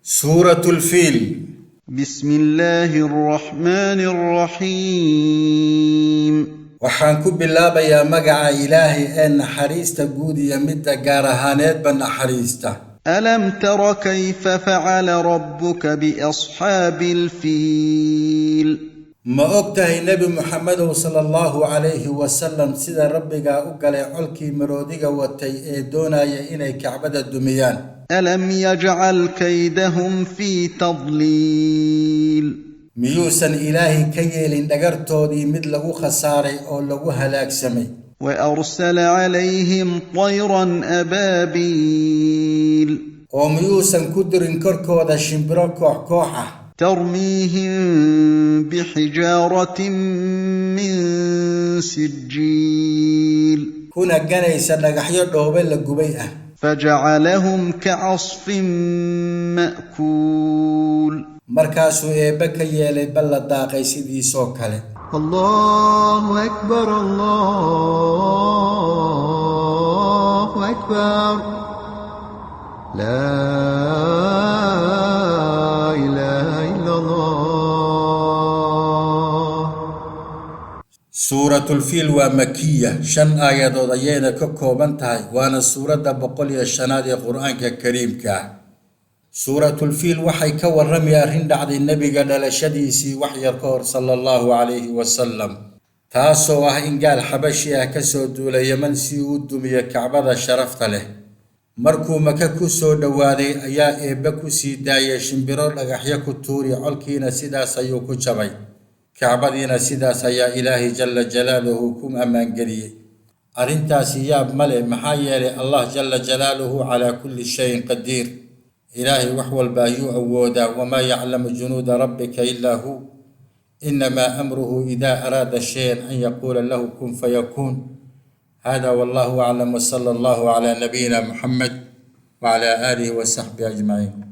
سورة الفيل. بسم الله الرحمن الرحيم. waxaan ku bilaabayaa magaca Ilaahay ee naxariista guud iyo midda gaar ahaaneedba naxariista. ألم تر كيف فعل ربك بأصحاب الفيل؟ ma ogtahay Nabi Muhammad sallallahu alayhi wa sallam sida Rabbiga u galay colkii maroodiga watay ee doonaya inay Kacbada dumiyaan. ألم يجعل كيدهم في تضليل؟ miyuusan Ilaahay ka yeelin dhagartoodii mid lagu khasaaray oo lagu halaagsamay. وأرسل عليهم طيرا أبابيل؟ oo miyuusan ku dirin korkooda shimbiro koox ah. ترميهم بحجارة من سجيل؟ kuna ganaysa dhagaxyo dhoobe la gubay ah. فجعلهم كعصف مأكول. markaasuu eebbe ka yeelay bal la daaqay sidiisoo kale. الله أكبر الله أكبر لا إله إلا الله. سورة الفيل ومكية 5 آيات ayayna ka kooban tahay waana suuradda 105 ee Qur'aanka Kariimka ah. suuratul fiil waxay ka warramay arrin dhacday nabiga dhalashadiisii wax yar ka hor sallallahu alayhi wa sallam taasoo ah in gaal xabashi ah ka soo duulay Yemen si uu dumiyo Kacbada sharafta leh. markuu Maka ku soo dhawaaday ayaa eebbe ku sii daayay shimbiro dhagaxyo ku tuuri colkiina sidaas ayuu ku jabay. Kacbadiina sidaas ayaa Ilaahay jalla jalaaluhu ku ammaan galiyay. arrintaasi yaab male maxaa yeelay Allah jalla jalaaluhu ala kulli shay'in qadiir. إلهي وحول بايو أودا وما يعلم جنود ربك إلا هو إنما أمره إذا أراد شيئا أن يقول له كن فيكون. هذا والله أعلم وصلى الله على نبينا محمد وعلى آله وصحبه أجمعين.